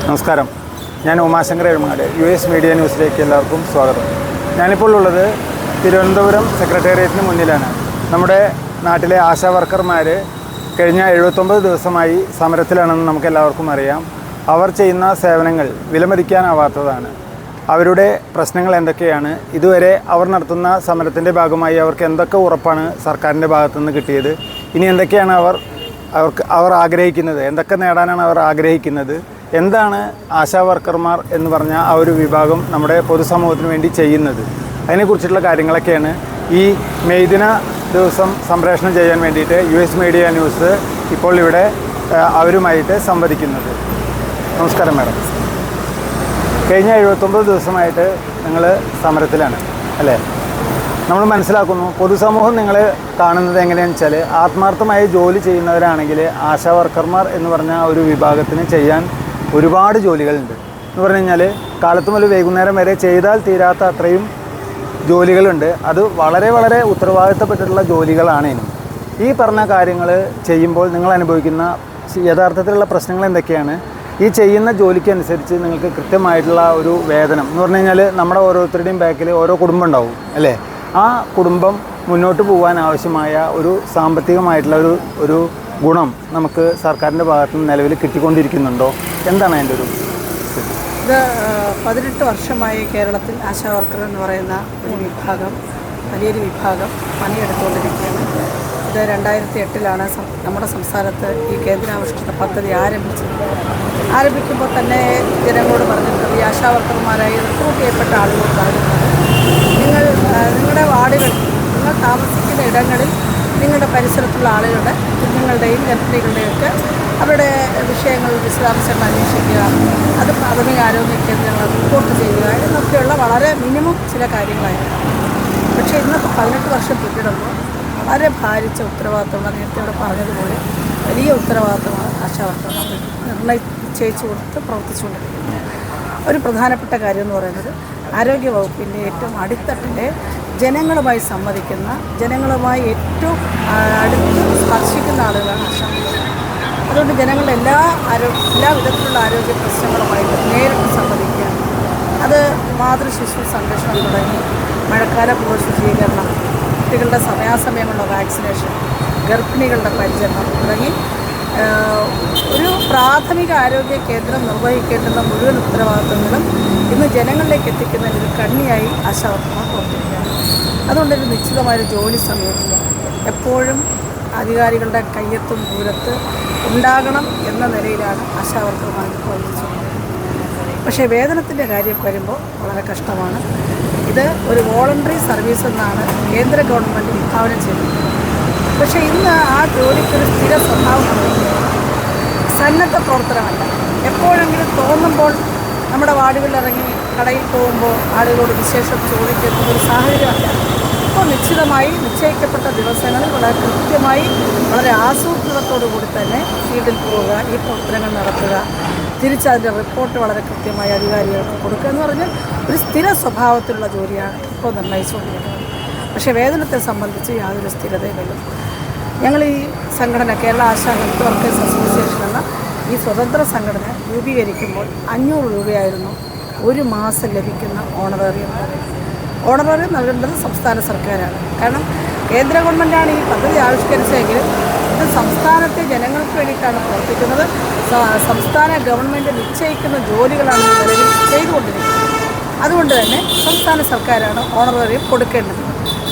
നമസ്കാരം, ഞാൻ Umashankar എഴുമാട്. US media ന്യൂസിലേക്ക് എല്ലാവർക്കും സ്വാഗതം. ഞാനിപ്പോൾ ഉള്ളത് തിരുവനന്തപുരം സെക്രട്ടേറിയറ്റിന് മുന്നിലാണ്. നമ്മുടെ നാട്ടിലെ ആശാ വർക്കർമാർ കഴിഞ്ഞ 79 ദിവസമായി സമരത്തിലാണെന്ന് നമുക്ക് എല്ലാവർക്കും അറിയാം. അവർ ചെയ്യുന്ന സേവനങ്ങൾ വിലമതിക്കാനാവാത്തതാണ്. അവരുടെ പ്രശ്നങ്ങൾ എന്തൊക്കെയാണ്, ഇതുവരെ അവർ നടത്തുന്ന സമരത്തിൻ്റെ ഭാഗമായി അവർക്ക് എന്തൊക്കെ ഉറപ്പാണ് സർക്കാരിൻ്റെ ഭാഗത്തുനിന്ന് കിട്ടിയത്, ഇനി എന്തൊക്കെയാണ് അവർ ആഗ്രഹിക്കുന്നത്, എന്തൊക്കെ നേടാനാണ് അവർ ആഗ്രഹിക്കുന്നത്, എന്താണ് ആശാ വർക്കർമാർ എന്ന് പറഞ്ഞ ആ ഒരു വിഭാഗം നമ്മുടെ പൊതുസമൂഹത്തിന് വേണ്ടി ചെയ്യുന്നത്, അതിനെക്കുറിച്ചിട്ടുള്ള കാര്യങ്ങളൊക്കെയാണ് ഈ മെയ് ദിന ദിവസം സംപ്രേഷണം ചെയ്യാൻ വേണ്ടിയിട്ട് US മീഡിയ ന്യൂസ് ഇപ്പോൾ ഇവിടെ അവരുമായിട്ട് സംവദിക്കുന്നത്. നമസ്കാരം മാഡം. കഴിഞ്ഞ 79 ദിവസമായിട്ട് നിങ്ങൾ സമരത്തിലാണ് അല്ലേ? നമ്മൾ മനസ്സിലാക്കുന്നു, പൊതുസമൂഹം നിങ്ങൾ കാണുന്നത് എങ്ങനെയാണെന്ന് വെച്ചാൽ, ആത്മാർത്ഥമായി ജോലി ചെയ്യുന്നവരാണെങ്കിൽ ആശാ വർക്കർമാർ എന്ന് പറഞ്ഞ ഒരു വിഭാഗത്തിന് ചെയ്യാൻ ഒരുപാട് ജോലികളുണ്ട്. എന്ന് പറഞ്ഞു കഴിഞ്ഞാൽ കാലത്ത് മുതൽ വൈകുന്നേരം വരെ ചെയ്താൽ തീരാത്ത അത്രയും ജോലികളുണ്ട്. അത് വളരെ വളരെ ഉത്തരവാദിത്തപ്പെട്ടിട്ടുള്ള ജോലികളാണേനും. ഈ പറഞ്ഞ കാര്യങ്ങൾ ചെയ്യുമ്പോൾ നിങ്ങൾ അനുഭവിക്കുന്ന യഥാർത്ഥത്തിലുള്ള പ്രശ്നങ്ങൾ എന്തൊക്കെയാണ്? ഈ ചെയ്യുന്ന ജോലിക്കനുസരിച്ച് നിങ്ങൾക്ക് കൃത്യമായിട്ടുള്ള ഒരു വേതനം എന്ന് പറഞ്ഞു കഴിഞ്ഞാൽ, നമ്മുടെ ഓരോരുത്തരുടെയും ബാക്കിൽ ഓരോ കുടുംബം ഉണ്ടാവും അല്ലേ? ആ കുടുംബം മുന്നോട്ട് പോകാൻ ആവശ്യമായ ഒരു സാമ്പത്തികമായിട്ടുള്ള ഒരു ഗുണം നമുക്ക് സർക്കാരിൻ്റെ ഭാഗത്ത് നിന്ന് നിലവിൽ കിട്ടിക്കൊണ്ടിരിക്കുന്നുണ്ടോ? എന്താണ് അതിൻ്റെ ഒരു ഇത് 18 വർഷമായി കേരളത്തിൽ ആശാ വർക്കർ എന്ന് പറയുന്ന ഒരു വിഭാഗം, വലിയൊരു വിഭാഗം പണിയെടുത്തുകൊണ്ടിരിക്കുകയാണ്. ഇത് 2008-ലാണ് നമ്മുടെ സംസ്ഥാനത്ത് ഈ കേന്ദ്രാവിഷ്കൃത പദ്ധതി ആരംഭിക്കുമ്പോൾ തന്നെ ജനങ്ങളോട് പറഞ്ഞിട്ടുണ്ട്, ഈ ആശാ വർക്കർമാരായി റിക്രൂട്ട് ചെയ്യപ്പെട്ട ആളുകളോട് പറഞ്ഞിട്ടുണ്ട്, നിങ്ങളുടെ വാർഡുകളിൽ, നിങ്ങൾ താമസിക്കുന്ന ഇടങ്ങളിൽ നിങ്ങളുടെ പരിസരത്തുള്ള ആളുകളുടെ, കുഞ്ഞുങ്ങളുടെയും ഗർഭിണികളുടെയും ഒക്കെ അവരുടെ വിഷയങ്ങൾ വിശദാംശങ്ങൾ അന്വേഷിക്കുക, അത് പ്രാഥമിക ആരോഗ്യ കേന്ദ്രങ്ങൾ റിപ്പോർട്ട് ചെയ്യുക എന്നൊക്കെയുള്ള വളരെ മിനിമം ചില കാര്യങ്ങളായിരുന്നു. പക്ഷേ ഇന്ന് 18 വർഷം പിന്നിടുമ്പോൾ വളരെ ഭാരിച്ച ഉത്തരവാദിത്തമാണ്. നേരത്തെ ഇവിടെ പറഞ്ഞതുപോലെ വലിയ ഉത്തരവാദിത്തമാണ് ആശാ വർക്കർമാർ നിശ്ചയിച്ചു കൊടുത്ത് പ്രവർത്തിച്ചുകൊണ്ടിരിക്കുന്നത്. ഒരു പ്രധാനപ്പെട്ട കാര്യം എന്ന് പറയുന്നത്, ആരോഗ്യ വകുപ്പിൻ്റെ ഏറ്റവും അടിത്തട്ടിലെ ജനങ്ങളുമായി സംവദിക്കുന്ന, ജനങ്ങളുമായി ഏറ്റവും അടുത്ത് സ്പർശിക്കുന്ന ആളുകളാണ് ആശാ. അതുകൊണ്ട് ജനങ്ങളുടെ എല്ലാ വിധത്തിലുള്ള ആരോഗ്യ പ്രശ്നങ്ങളുമായിട്ട് നേരിട്ട് സംവദിക്കുക. അത് മാതൃശിശു സംരക്ഷണം തുടങ്ങി മഴക്കാല പൂർവ്വ ശുചീകരണം, കുട്ടികളുടെ സമയാസമയമുള്ള വാക്സിനേഷൻ, ഗർഭിണികളുടെ പരിചരണം തുടങ്ങി ഒരു പ്രാഥമിക ആരോഗ്യ കേന്ദ്രം നിർവഹിക്കേണ്ടുന്ന മുഴുവൻ ഉത്തരവാദിത്തങ്ങളും ഇന്ന് ജനങ്ങളിലേക്ക് എത്തിക്കുന്നതിന് ഒരു കണ്ണിയായി ആശാ വർക്കർമാർ പ്രവർത്തിക്കുകയാണ്. അതുകൊണ്ടൊരു നിശ്ചിതമായൊരു ജോലി സമയത്തില്ല, എപ്പോഴും അധികാരികളുടെ കയ്യെത്തും ദൂരത്ത് ഉണ്ടാകണം എന്ന നിലയിലാണ് ആശാ വർക്കർമാർ പ്രവർത്തിച്ചുകൊണ്ടിരിക്കുന്നത്. പക്ഷേ വേതനത്തിൻ്റെ കാര്യം വരുമ്പോൾ വളരെ കഷ്ടമാണ്. ഇത് ഒരു വോളണ്ടറി സർവീസ് എന്നാണ് കേന്ദ്ര ഗവൺമെൻറ് വിഭാവനം ചെയ്തത്. പക്ഷേ ഇന്ന് ആ ജോലിക്കൊരു സ്ഥിര സ്വഭാവമുണ്ട്. സന്നദ്ധ പ്രവർത്തനമല്ല. എപ്പോഴെങ്കിലും തോന്നുമ്പോൾ നമ്മുടെ വാർഡുകളിലിറങ്ങി കടയിൽ പോകുമ്പോൾ ആളുകളോട് വിശേഷം ചോദിക്കുന്ന ഒരു സാഹചര്യമല്ല. ഇപ്പോൾ നിശ്ചയിക്കപ്പെട്ട ദിവസങ്ങളിൽ വളരെ കൃത്യമായി, വളരെ ആസൂത്രണത്തോടു കൂടി തന്നെ ഫീൽഡിൽ പോവുക, ഈ പ്രവർത്തനങ്ങൾ നടത്തുക, തിരിച്ചതിൻ്റെ റിപ്പോർട്ട് വളരെ കൃത്യമായി അധികാരികൾക്ക് കൊടുക്കുക എന്ന് പറഞ്ഞാൽ ഒരു സ്ഥിര സ്വഭാവത്തിലുള്ള ജോലിയാണ് ഇപ്പോൾ നിർണ്ണയിച്ചുകൊണ്ടിരിക്കുന്നത്. പക്ഷേ വേതനത്തെ സംബന്ധിച്ച് യാതൊരു സ്ഥിരതയിലും ഞങ്ങൾ ഈ സംഘടന Kerala ASHA health workers association എന്ന ഈ സ്വതന്ത്ര സംഘടന രൂപീകരിക്കുമ്പോൾ 500 രൂപയായിരുന്നു ഒരു മാസം ലഭിക്കുന്ന ഓണറേറിയം. ഓണറേറിയം നൽകേണ്ടത് സംസ്ഥാന സർക്കാരാണ്. കാരണം കേന്ദ്ര ഗവൺമെൻറ്റാണ് ഈ പദ്ധതി ആവിഷ്കരിച്ചതെങ്കിലും ഇത് സംസ്ഥാനത്തെ ജനങ്ങൾക്ക് വേണ്ടിയിട്ടാണ് പ്രവർത്തിക്കുന്നത്. സംസ്ഥാന ഗവൺമെൻറ് നിശ്ചയിക്കുന്ന ജോലികളാണ് നിലവിൽ ചെയ്തുകൊണ്ടിരിക്കുന്നത്. അതുകൊണ്ട് തന്നെ സംസ്ഥാന സർക്കാരാണ് ഓണറേറിയം കൊടുക്കേണ്ടത്.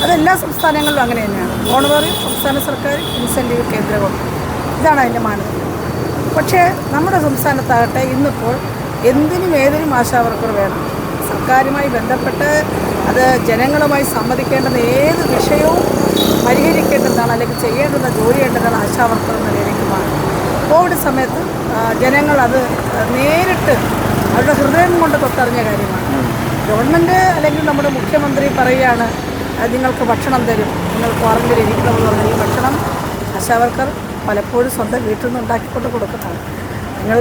അതെല്ലാ സംസ്ഥാനങ്ങളിലും അങ്ങനെ തന്നെയാണ്. ഓണറേറിയം സംസ്ഥാന സർക്കാർ, ഇൻസെൻറ്റീവ് കേന്ദ്ര ഗവൺമെൻറ്, ഇതാണ് അതിൻ്റെ മാനദണ്ഡം. പക്ഷേ നമ്മുടെ സംസ്ഥാനത്താകട്ടെ ഇന്നിപ്പോൾ എന്തിനും ഏതിനും ആശാ വർക്കർ വേണം. സർക്കാരുമായി ബന്ധപ്പെട്ട് അത് ജനങ്ങളുമായി സംവദിക്കേണ്ടുന്ന ഏത് വിഷയവും പരിഹരിക്കേണ്ടതാണ്, അല്ലെങ്കിൽ ചെയ്യേണ്ടുന്ന ജോലി ചെയ്യേണ്ടതാണ് ആശാ വർക്കർ എന്ന നിലയിലേക്ക് മാറി. കോവിഡ് സമയത്ത് ജനങ്ങൾ അത് നേരിട്ട് അവരുടെ ഹൃദയം കൊണ്ട് തൊട്ടറിഞ്ഞ കാര്യമാണ്. ഗവൺമെൻറ് അല്ലെങ്കിൽ നമ്മുടെ മുഖ്യമന്ത്രി പറയുകയാണ്, നിങ്ങൾക്ക് ഭക്ഷണം തരും, നിങ്ങൾ ക്വാറന്റൈനിൽ ഇരിക്കണമെന്ന് പറഞ്ഞാൽ ഈ ഭക്ഷണം ആശാ വർക്കർ പലപ്പോഴും സ്വന്തം വീട്ടിൽ നിന്ന് ഉണ്ടാക്കിക്കൊണ്ട് കൊടുക്കുന്നതാണ്. നിങ്ങൾ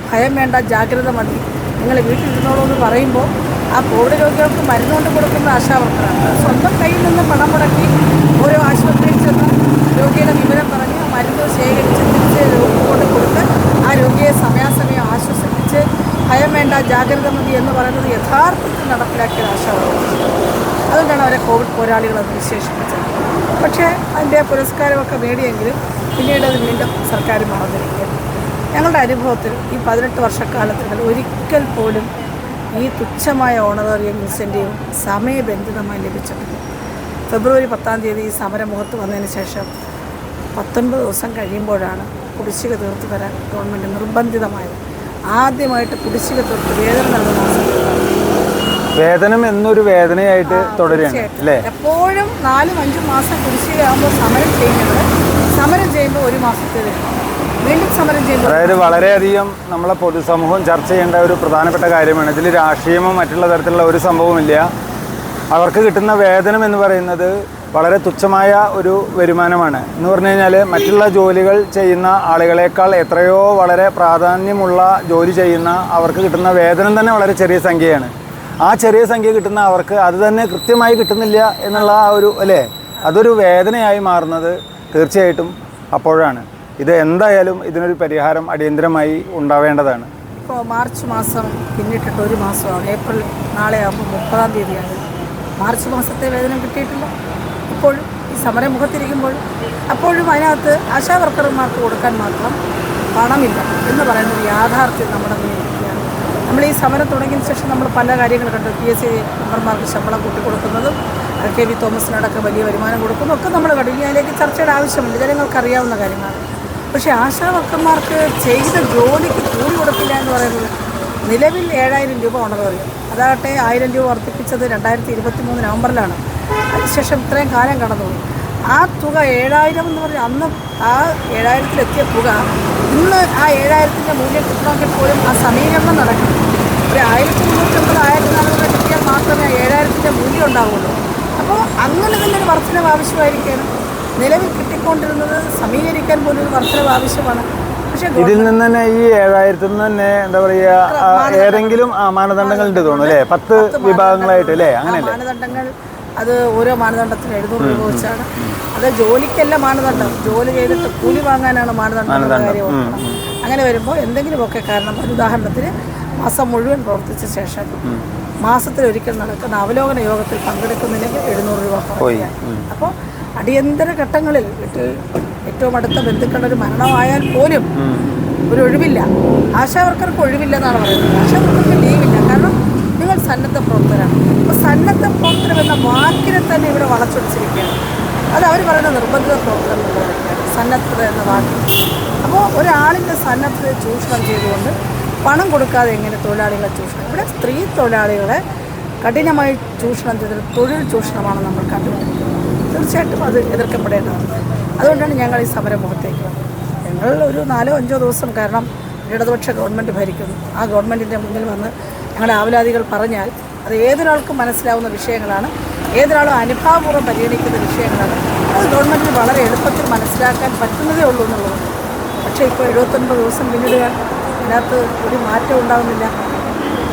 ഭയം വേണ്ട, ജാഗ്രത മതി, നിങ്ങൾ വീട്ടിലിരുന്നോളൂ എന്ന് പറയുമ്പോൾ ആ കോവിഡ് രോഗികൾക്ക് മരുന്നുകൊണ്ട് കൊടുക്കുന്ന ആശാ വർക്കറാണ്. സ്വന്തം കയ്യിൽ നിന്ന് പണം മുടക്കി ഓരോ ആശുപത്രിയിൽ ചെന്ന് രോഗിയുടെ വിവരം പറഞ്ഞ് മരുന്ന് ശേഖരിച്ച് തിരിച്ച് രോഗിക്ക് കൊണ്ട് കൊടുത്ത് ആ രോഗിയെ സമയാസമയം ആശ്വസിപ്പിച്ച് വേണ്ട ജാഗ്രത മതി എന്ന് പറയുന്നത് യഥാർത്ഥത്തിൽ നടപ്പിലാക്കിയത് ആശാവർക്കർ. അതുകൊണ്ടാണ് അവരെ കോവിഡ് പോരാളികളെന്ന് വിശേഷിപ്പിച്ചത്. പക്ഷേ അതിൻ്റെ പുരസ്കാരമൊക്കെ നേടിയെങ്കിലും പിന്നീട് അത് വീണ്ടും സർക്കാർ മറന്നിരിക്കുകയാണ്. ഞങ്ങളുടെ അനുഭവത്തിൽ ഈ 18 വർഷക്കാലത്തിൽ ഒരിക്കൽ പോലും ഈ തുച്ഛമായ ഓണറേറിയം ഇൻസെൻറ്റീവ് സമയബന്ധിതമായി ലഭിച്ചിട്ടില്ല. ഫെബ്രുവരി 10-ാം തീയതി ഈ സമരമുഖത്ത് വന്നതിന് ശേഷം 19 ദിവസം കഴിയുമ്പോഴാണ് കുടിശ്ശിക തീർത്ത് തരാൻ ഗവൺമെൻറ് നിർബന്ധിതമായത്. ആദ്യമായിട്ട് കുടിശ്ശിക തീർത്ത് വേതനം നൽകുന്ന വേതനം എന്നൊരു വേദനയായിട്ട് തുടരുകയാണ് അല്ലേ? എപ്പോഴും 4-5 മാസം കുടിശ്ശികയാകുമ്പോൾ സമരം ചെയ്യുമ്പോൾ 1 മാസത്തേത് വീണ്ടും സമരം ചെയ്യുമ്പോൾ, അതായത് വളരെയധികം നമ്മളെ പൊതുസമൂഹം ചർച്ച ചെയ്യേണ്ട ഒരു പ്രധാനപ്പെട്ട കാര്യമാണ്. ഇതിൽ രാഷ്ട്രീയമോ മറ്റുള്ള തരത്തിലുള്ള ഒരു സംഭവമില്ല. അവർക്ക് കിട്ടുന്ന വേതനം എന്ന് പറയുന്നത് വളരെ തുച്ഛമായ ഒരു വരുമാനമാണ്. എന്ന് പറഞ്ഞു കഴിഞ്ഞാൽ മറ്റുള്ള ജോലികൾ ചെയ്യുന്ന ആളുകളെക്കാൾ എത്രയോ വളരെ പ്രാധാന്യമുള്ള ജോലി ചെയ്യുന്ന അവർക്ക് കിട്ടുന്ന വേതനം തന്നെ വളരെ ചെറിയ സംഖ്യയാണ്. ആ ചെറിയ സംഖ്യ കിട്ടുന്ന അവർക്ക് അത് തന്നെ കൃത്യമായി കിട്ടുന്നില്ല എന്നുള്ള ആ ഒരു അല്ലേ, അതൊരു വേദനയായി മാറുന്നത് തീർച്ചയായിട്ടും അപ്പോഴാണ്. ഇത് എന്തായാലും ഇതിനൊരു പരിഹാരം അടിയന്തരമായി ഉണ്ടാവേണ്ടതാണ്. ഇപ്പോൾ മാർച്ച് മാസം പിന്നിട്ടിട്ട് 1 മാസമാണ്. ഏപ്രിൽ നാളെ ആകുമ്പോൾ 30-ാം തീയതിയാണ്. മാർച്ച് മാസത്തെ വേതനം കിട്ടിയിട്ടില്ല. ഇപ്പോഴും ഈ സമരമുഖത്തിരിക്കുമ്പോൾ അപ്പോഴും അതിനകത്ത് ആശാവർക്കർമാർക്ക് കൊടുക്കാൻ മാത്രം പണമില്ല എന്ന് പറയുന്നൊരു യാഥാർത്ഥ്യം നമ്മുടെ മുന്നിലിരിക്കുകയാണ്. നമ്മൾ ഈ സമരം തുടങ്ങിയതിന് ശേഷം നമ്മൾ പല കാര്യങ്ങൾ കണ്ടു. PSC മെമ്പർമാർക്ക് ശമ്പളം കൂട്ടിക്കൊടുക്കുന്നതും KV തോമസിനടക്കം വലിയ വരുമാനം കൊടുക്കുന്നതും ഒക്കെ നമ്മൾ കണ്ടു. ഇനി അതിലേക്ക് ചർച്ചയുടെ ആവശ്യമില്ല, ജനങ്ങൾക്ക് അറിയാവുന്ന കാര്യങ്ങളാണ്. പക്ഷേ ആശാവർക്കർമാർക്ക് ചെയ്ത ജോലിക്ക് കൂലി കൊടുക്കില്ല എന്ന് പറയുന്നത് നിലവിൽ 7000 രൂപ ഓണറേറിയം, അതാകട്ടെ 1000 രൂപ വർദ്ധിപ്പിച്ചത് 2023 നവംബറിലാണ്. അതിനുശേഷം ഇത്രയും കാലം കടന്നുപോയി. ആ തുക 7000 എന്ന് പറഞ്ഞാൽ അന്ന് ആ 7000-ലെത്തിയ തുക ഇന്ന് ആ 7000-ൻ്റെ മൂല്യം കിട്ടണമെങ്കിൽ പോലും ആ സമീകരണം നടക്കണം. ഒരു 1350 1400 കിട്ടിയാൽ മാത്രമേ 7000-ൻ്റെ മൂല്യം ഉണ്ടാവുള്ളൂ. അപ്പോൾ അങ്ങനെ തന്നെ ഒരു വർധനവ് ആവശ്യമായിരിക്കണം. നിലവിൽ കിട്ടിക്കൊണ്ടിരുന്നത് സമീകരിക്കാൻ പോലും ഒരു വർധനവ് ആവശ്യമാണ്. പക്ഷേ ഇതിൽ നിന്ന് തന്നെ ഈ 7000-ൽ നിന്ന് തന്നെ എന്താ പറയുക, ഏതെങ്കിലും മാനദണ്ഡങ്ങൾ ഉണ്ട് തോന്നുന്നു അല്ലേ? 10 വിഭാഗങ്ങളായിട്ട് അല്ലേ? അങ്ങനെയല്ലേ മാനദണ്ഡങ്ങൾ? അത് ഓരോ മാനദണ്ഡത്തിന് 700 രൂപ വെച്ചാണ്. അത് ജോലിക്കല്ല മാനദണ്ഡം, ജോലി ചെയ്തിട്ട് കൂലി വാങ്ങാനാണ് മാനദണ്ഡം. കാര്യം അങ്ങനെ വരുമ്പോൾ എന്തെങ്കിലുമൊക്കെ കാരണം, ഒരു ഉദാഹരണത്തിന് മാസം മുഴുവൻ പ്രവർത്തിച്ച ശേഷം മാസത്തിലൊരിക്കൽ നടക്കുന്ന അവലോകന യോഗത്തിൽ പങ്കെടുക്കുന്നില്ലെങ്കിൽ 700 രൂപ കുറയ്ക്കുക. അപ്പോൾ അടിയന്തര ഘട്ടങ്ങളിൽ ഏറ്റവും അടുത്ത ബന്ധുക്കളുടെ ഒരു മരണമായാൽ പോലും ഒരു ഒഴിവില്ല. ആശാവർക്കർക്ക് ഒഴിവില്ലെന്നാണ് പറയുന്നത്. ആശാവർക്കർക്ക് ലീവില്ല. കാരണം നിങ്ങൾ സന്നദ്ധ പ്രവർത്തകരാണ്. അപ്പോൾ സന്നദ്ധ പ്രവർത്തനം എന്ന വാക്കിനെ തന്നെ ഇവിടെ വളച്ചൊടിച്ചിരിക്കുകയാണ്. അത് അവർ പറയുന്ന നിർബന്ധിത പ്രവർത്തനം എന്നുള്ളതൊക്കെയാണ് സന്നദ്ധത എന്ന വാക്ക്. അപ്പോൾ ഒരാളിൻ്റെ സന്നദ്ധതയെ ചൂഷണം ചെയ്തുകൊണ്ട് പണം കൊടുക്കാതെ എങ്ങനെ തൊഴിലാളികളെ ചൂഷണം? ഇവിടെ സ്ത്രീ തൊഴിലാളികളെ കഠിനമായി ചൂഷണം ചെയ്തത് തൊഴിൽ ചൂഷണമാണ് നമ്മൾ കണ്ടുപിടിക്കുന്നത്. തീർച്ചയായിട്ടും അത് എതിർക്കപ്പെടേണ്ടതാണ്. അതുകൊണ്ടാണ് ഞങ്ങൾ ഈ സമരമുഖത്തേക്ക് വന്നത്. ഞങ്ങൾ ഒരു 4-5 ദിവസം, കാരണം ഇടതുപക്ഷ ഗവൺമെൻറ് ഭരിക്കുന്നു, ആ ഗവൺമെൻറ്റിൻ്റെ മുന്നിൽ വന്ന് ഞങ്ങളുടെ ആവലാതികൾ പറഞ്ഞാൽ അത് ഏതൊരാൾക്കും മനസ്സിലാവുന്ന വിഷയങ്ങളാണ്, ഏതൊരാളും അനുഭാവപൂർവ്വം പരിഗണിക്കുന്ന വിഷയങ്ങളാണ്. അത് ഗവൺമെൻറ്റിന് വളരെ എളുപ്പത്തിൽ മനസ്സിലാക്കാൻ പറ്റുന്നതേ ഉള്ളൂ എന്നുള്ളതാണ്. പക്ഷേ ഇപ്പോൾ 79 ദിവസം പിന്നീട് അതിനകത്ത് ഒരു മാറ്റം ഉണ്ടാകുന്നില്ല.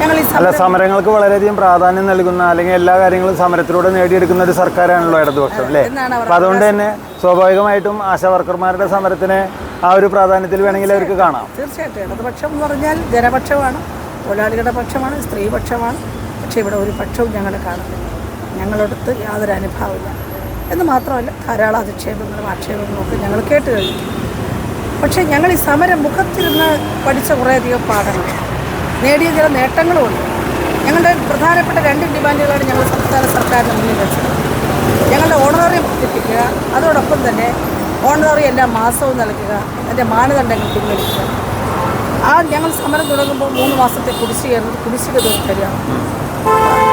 ഞങ്ങൾ ഈ സമരങ്ങൾക്ക് വളരെയധികം പ്രാധാന്യം നൽകുന്ന, അല്ലെങ്കിൽ എല്ലാ കാര്യങ്ങളും സമരത്തിലൂടെ നേടിയെടുക്കുന്ന ഒരു സർക്കാരാണല്ലോ ഇടതുപക്ഷം അല്ലേ? അപ്പം അതുകൊണ്ട് തന്നെ സ്വാഭാവികമായിട്ടും ആശാവർക്കർമാരുടെ സമരത്തിന് ആ ഒരു പ്രാധാന്യത്തിൽ വേണമെങ്കിൽ അവർക്ക് കാണാം. തീർച്ചയായിട്ടും ഇടതുപക്ഷം എന്ന് പറഞ്ഞാൽ ജനപക്ഷമാണ്, തൊഴിലാളികളുടെ പക്ഷമാണ്, സ്ത്രീപക്ഷമാണ്. പക്ഷേ ഇവിടെ ഒരു പക്ഷവും ഞങ്ങൾ കാണുന്നില്ല. ഞങ്ങളടുത്ത് യാതൊരു അനുഭാവമില്ല എന്ന് മാത്രമല്ല, ധാരാളം അധിക്ഷേപങ്ങളും ആക്ഷേപങ്ങളും ഒക്കെ ഞങ്ങൾ കേട്ട് കഴിഞ്ഞു. പക്ഷേ ഞങ്ങൾ ഈ സമരം മുഖത്തിരുന്ന് പഠിച്ച കുറേയധികം പാഠങ്ങൾ, നേടിയ ചില നേട്ടങ്ങളുമുണ്ട്. ഞങ്ങളുടെ പ്രധാനപ്പെട്ട 2 ഡിമാൻഡുകളാണ് ഞങ്ങൾ സംസ്ഥാന സർക്കാരിന് മുന്നിൽ വെച്ചത്. ഞങ്ങളുടെ ഓണറേറിയം വർദ്ധിപ്പിക്കുക, അതോടൊപ്പം തന്നെ ഓണറേറിയം എല്ലാ മാസവും നൽകുക, അതിൻ്റെ മാനദണ്ഡങ്ങൾ പിൻവലിക്കുക. ഞങ്ങൾ സമരം തുടങ്ങുമ്പോൾ 3 മാസത്തെ കുടിശ്ശിക തീർത്ത് തരിക.